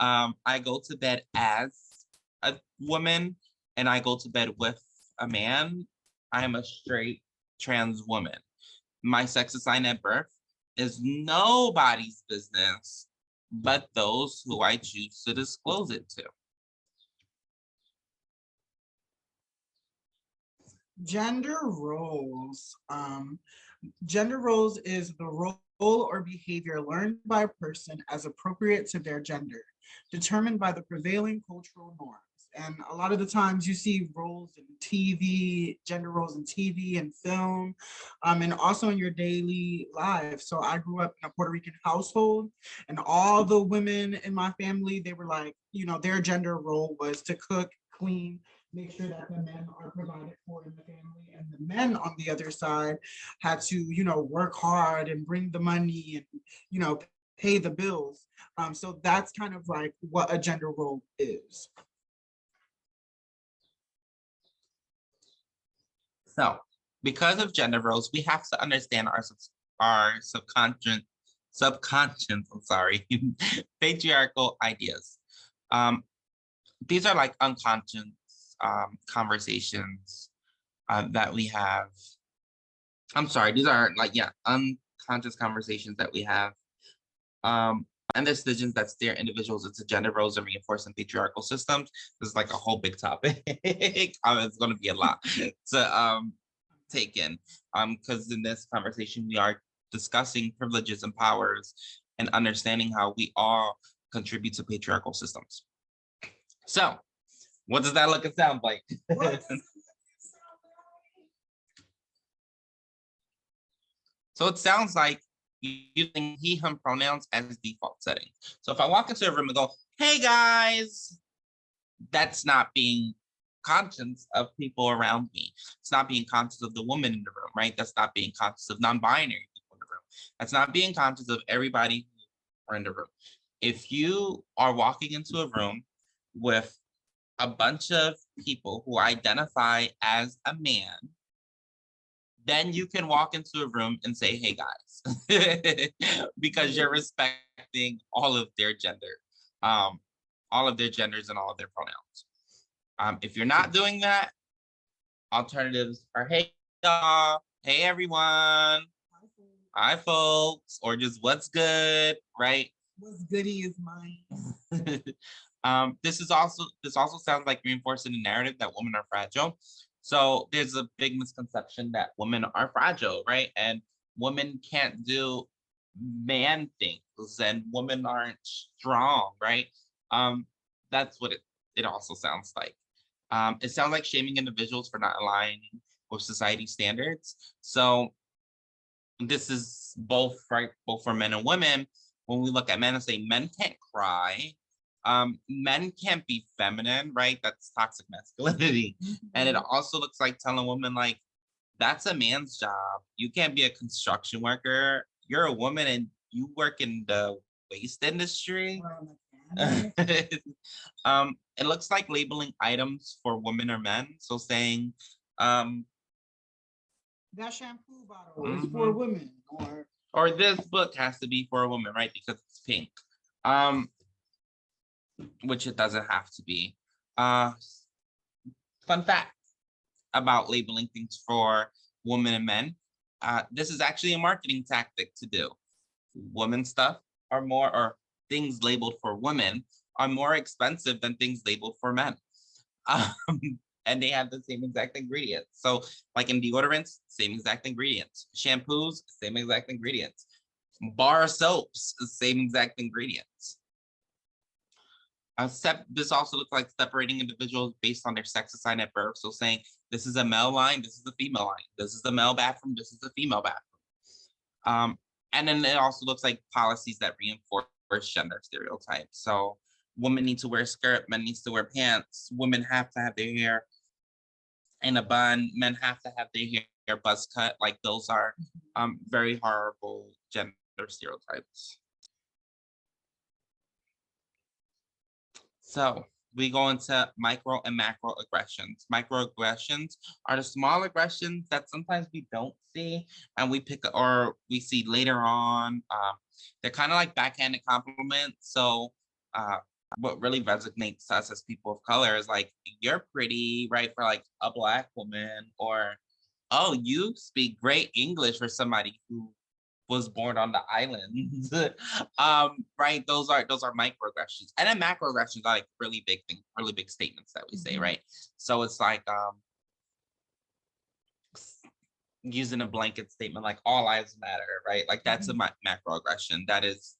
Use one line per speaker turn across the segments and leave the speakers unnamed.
I go to bed as a woman and I go to bed with a man. I am a straight trans woman. My sex assigned at birth is nobody's business but those who I choose to disclose it to.
Gender roles. Gender roles is the role or behavior learned by a person as appropriate to their gender, determined by the prevailing cultural norms. And a lot of the times you see roles in TV, gender roles in TV and film, and also in your daily life. So I grew up in a Puerto Rican household, and all the women in my family, they were like, their gender role was to cook, clean, make sure that the men are provided for in the family, and the men on the other side had to work hard and bring the money and pay the bills. So that's kind of like what a gender role is.
So, because of gender roles, we have to understand our subconscious, I'm sorry, patriarchal ideas. Um, these are like unconscious conversations that we have. I'm sorry, these are like, yeah, unconscious conversations that we have. And decisions that steer individuals into gender roles and reinforcing patriarchal systems. This is like a whole big topic. It's going to be a lot to take in. Because in this conversation, we are discussing privileges and powers and understanding how we all contribute to patriarchal systems. So, what does that look and sound like? So it sounds like using he, him pronouns as default setting. So if I walk into a room and go, hey guys, that's not being conscious of people around me. It's not being conscious of the woman in the room, right? That's not being conscious of non-binary people in the room. That's not being conscious of everybody who are in the room. If you are walking into a room with a bunch of people who identify as a man, then you can walk into a room and say, hey guys, because you're respecting all of their all of their genders and all of their pronouns. If you're not doing that, alternatives are, hey y'all, hey everyone, hi folks, or just what's good, right?
What's goody is mine.
This also sounds like reinforcing the narrative that women are fragile. So there's a big misconception that women are fragile, right? And women can't do man things and women aren't strong, right? That's what it also sounds like. It sounds like shaming individuals for not aligning with society standards. So this is both right, both for men and women. When we look at men and say men can't cry, men can't be feminine, right? That's toxic masculinity. And it also looks like telling women like, that's a man's job. You can't be a construction worker. You're a woman and you work in the waste industry. It looks like labeling items for women or men. So saying,
that shampoo bottle is for women,
or this book has to be for a woman, right? Because it's pink. Which it doesn't have to be. Fun fact about labeling things for women and men. This is actually a marketing tactic to do. Women stuff are more, or things labeled for women are more expensive than things labeled for men. And they have the same exact ingredients. So like in deodorants, same exact ingredients. Shampoos, same exact ingredients. Bar soaps, same exact ingredients. This also looks like separating individuals based on their sex assigned at birth. So saying this is a male line, this is a female line. This is the male bathroom, this is the female bathroom. And then it also looks like policies that reinforce gender stereotypes. So women need to wear a skirt, men needs to wear pants, women have to have their hair in a bun, men have to have their hair buzz cut. Like those are very horrible gender stereotypes. So we go into micro and macro aggressions. Microaggressions are the small aggressions that sometimes we don't see and we pick or we see later on. They're kind of like backhanded compliments. So what really resonates to us as people of color is like, you're pretty, right, for like a Black woman, or oh, you speak great English for somebody who was born on the islands. Right, those are microaggressions, and then macroaggressions are like really big things, really big statements that we say, right? So it's like using a blanket statement like all lives matter, right? Like that's a macroaggression. That is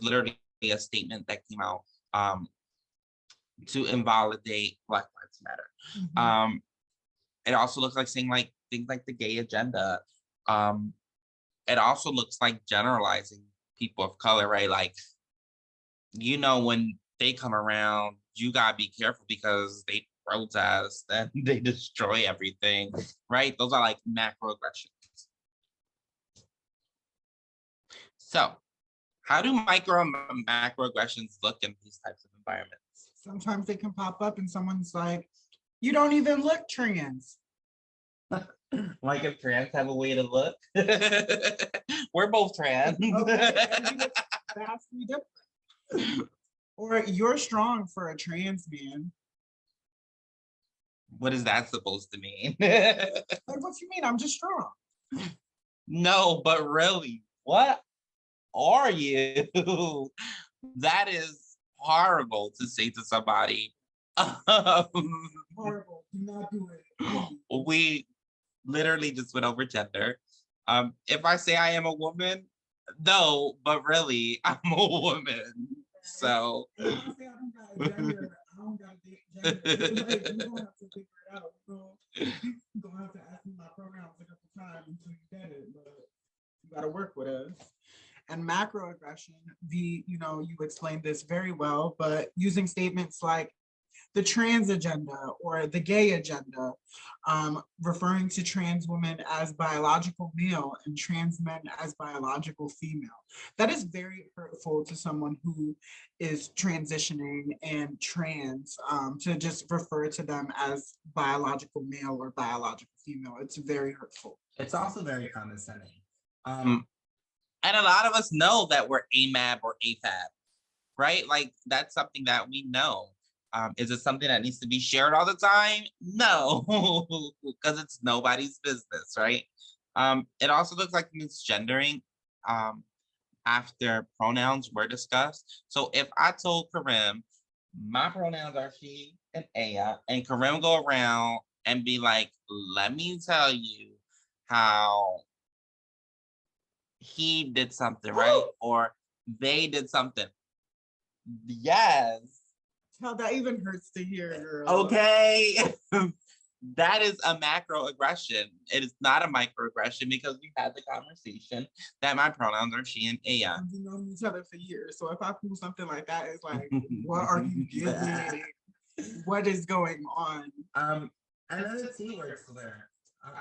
literally a statement that came out to invalidate Black Lives Matter. It also looks like saying like things like the gay agenda. It also looks like generalizing people of color, right? Like, when they come around, you gotta be careful because they protest and they destroy everything, right? Those are like macroaggressions. So, how do micro and macroaggressions look in these types of environments?
Sometimes they can pop up and someone's like, you don't even look trans.
Like if trans have a way to look. We're both trans.
Okay, and you look vastly different. Or you're strong for a trans man.
What is that supposed to mean?
Like, what you mean? I'm just strong.
No, but really, what are you? That is horrible to say to somebody.
Horrible. Do not do it.
We literally just went over gender. If I say I am a woman, no, but really, I'm a woman. So.
If I say I don't got a gender, I don't got a gender. Like, you're gonna have to figure it out. You're gonna have to ask me my pronouns a couple times until you get it, but you gotta work with us. And macroaggression, you explained this very well, but using statements like the trans agenda or the gay agenda, referring to trans women as biological male and trans men as biological female. That is very hurtful to someone who is transitioning and trans, to just refer to them as biological male or biological female. It's very hurtful.
It's also very condescending. And a lot of us know that we're AMAB or AFAB, right? Like that's something that we know. Is it something that needs to be shared all the time? No, because it's nobody's business, right? It also looks like misgendering after pronouns were discussed. So if I told Karim, my pronouns are she and Aya, and Karim go around and be like, let me tell you how he did something, right? Or they did something. Yes.
How that even hurts to hear, girl.
Okay. That is a macroaggression. It is not a microaggression because we had the conversation that my pronouns are she and Aya.
We've known each other for years. So if I pull something like that, it's like, what are you doing? What is going on?
Another T word there.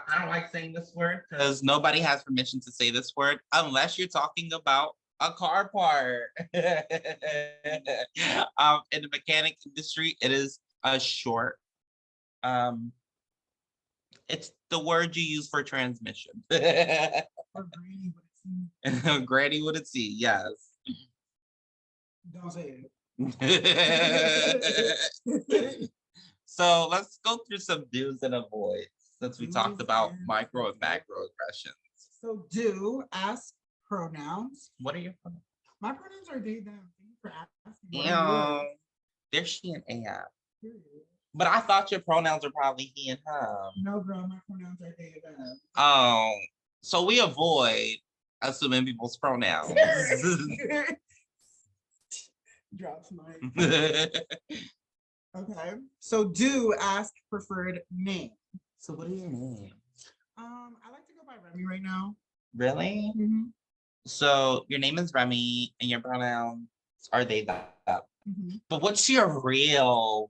I don't like saying this word because nobody has permission to say this word unless you're talking about a car part. In the mechanic industry, it is a short. It's the word you use for transmission. Granny with a T, yes.
Don't say
it. So let's go through some do's and avoids since we talked about micro and macro aggressions.
So do ask pronouns.
What are your pronouns?
My pronouns are they, them. Thank you for asking.
Yeah, they're she and AI. But I thought your pronouns are probably he and him.
No, girl, my pronouns are they, them.
Oh, so we avoid assuming people's pronouns.
Drops mine. Okay, so do ask preferred name.
So what is your name?
I like to go by Remy right now.
Really? Mm-hmm. So your name is Remy and your pronouns are they, them. Mm-hmm. But what's your real,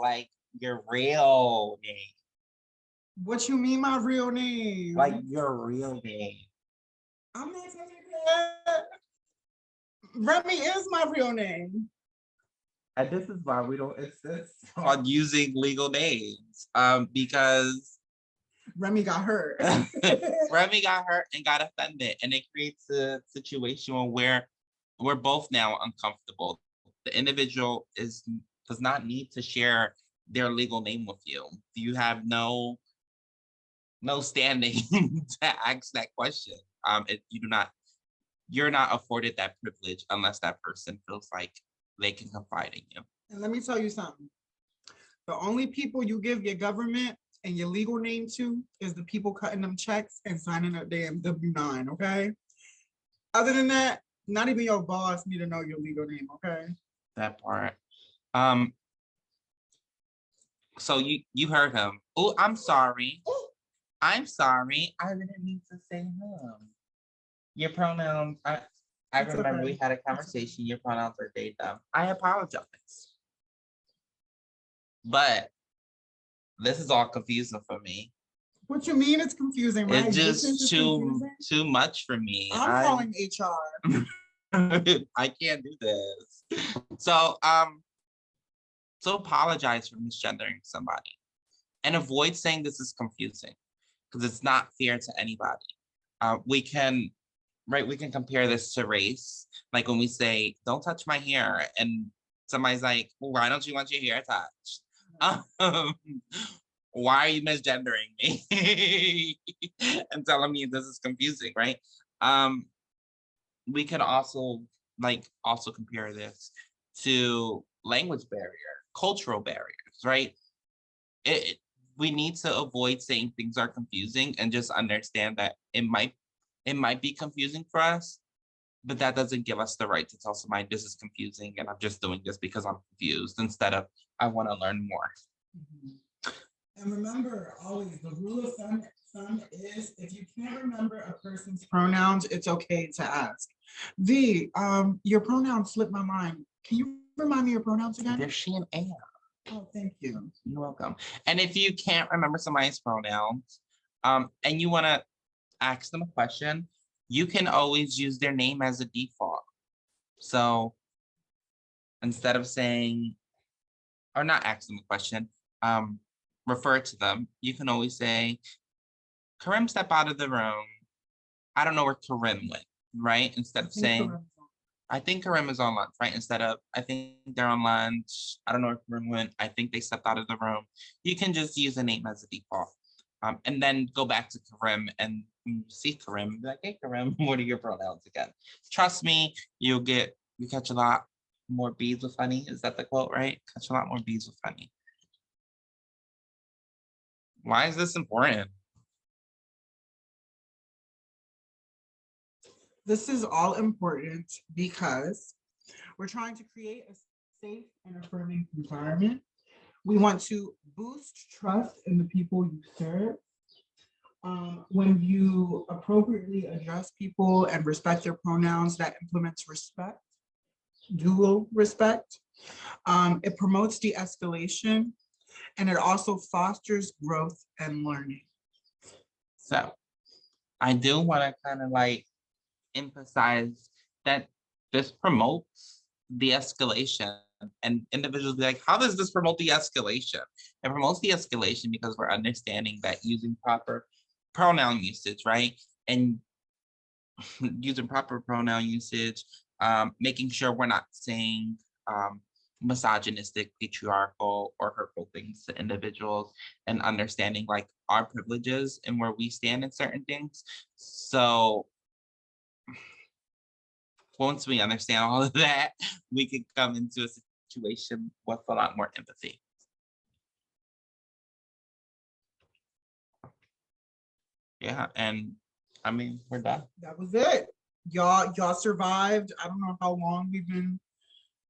like your real name?
What you mean my real name?
Like your real name.
I'm not telling you that. Remy is my real name.
And this is why we don't insist on using legal names. Because
Remy got hurt.
Remy got hurt and got offended. And it creates a situation where we're both now uncomfortable. The individual does not need to share their legal name with you. You have no standing to ask that question. If you're not afforded that privilege unless that person feels like they can confide in you.
And let me tell you something. The only people you give your government and your legal name to is the people cutting them checks and signing a damn W-9, okay? Other than that, not even your boss need to know your legal name, okay?
That part. So you heard him. Oh, I'm sorry. I'm sorry. I didn't mean to say him. Your pronouns. I
It's
remember
okay.
we had a conversation. Your pronouns are they them. I apologize. But this is all confusing for me.
What you mean it's confusing? My
It's
existence
just
is confusing?
too much for me.
I'm calling HR.
I can't do this. So apologize for misgendering somebody and avoid saying this is confusing because it's not fair to anybody. We can compare this to race. Like when we say, don't touch my hair, and somebody's like, well, why don't you want your hair touched? Why are you misgendering me? And telling me this is confusing, right? We can also compare this to language barrier, cultural barriers, right? We need to avoid saying things are confusing and just understand that it might be confusing for us, but that doesn't give us the right to tell somebody this is confusing and I'm just doing this because I'm confused instead of I want to learn more.
And remember, always the rule of thumb is if you can't remember a person's pronouns, it's okay to ask. Your pronouns slipped my mind. Can you remind me your pronouns again?
There's she and Am.
Oh, thank you.
You're welcome. And if you can't remember somebody's pronouns, and you want to ask them a question, you can always use their name as a default. So instead of saying, or not ask them a question, refer to them, you can always say, Karim, step out of the room. I don't know where Karim went, right? Instead of saying, I think Karim is on lunch, right? Instead of, I think they're on lunch. I don't know where Karim went. I think they stepped out of the room. You can just use a name as a default. And then go back to Karim and see Karim. Be like, hey, Karim, what are your pronouns again? Trust me, you catch a lot more bees with honey. Is that the quote, right? Catch a lot more bees with honey. Why is this important?
This is all important because we're trying to create a safe and affirming environment. We want to boost trust in the people you serve. When you appropriately address people and respect their pronouns, that implements respect, dual respect. It promotes de-escalation, and it also fosters growth and learning.
So I do want to kind of emphasize that this promotes de-escalation, and individuals be like, how does this promote de-escalation? It promotes de-escalation because we're understanding that using proper pronoun usage, right? And using proper pronoun usage, making sure we're not saying misogynistic, patriarchal, or hurtful things to individuals, and understanding our privileges and where we stand in certain things. So once we understand all of that, we can come into a situation with a lot more empathy. Yeah, and I mean, we're done.
That was it. Y'all survived. I don't know how long we've been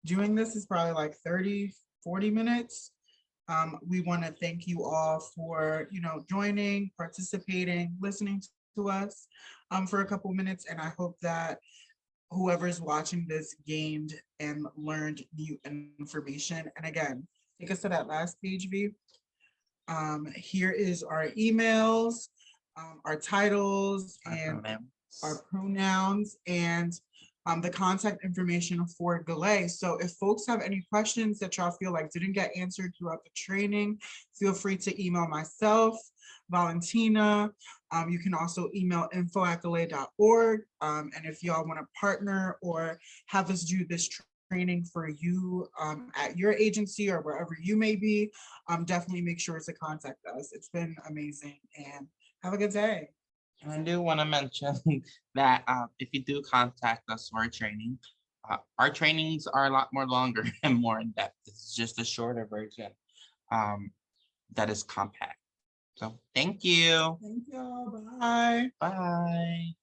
doing this. It's probably like 30, 40 minutes. We want to thank you all for, joining, participating, listening to us for a couple minutes. And I hope that whoever's watching this gained and learned new information. And again, take us to that last page, V. Here is our emails, our titles, and our pronouns, and the contact information for Delay. So if folks have any questions that y'all feel like didn't get answered throughout the training, feel free to email myself, Valentina. You can also email info@delay.org. And if y'all want to partner or have us do this training for you at your agency or wherever you may be, definitely make sure to contact us. It's been amazing, and have a good day.
And I do want to mention that if you do contact us for our trainings are a lot more longer and more in depth. This is just a shorter version um, that is compact. So thank you.
Thank you. Bye.
Bye.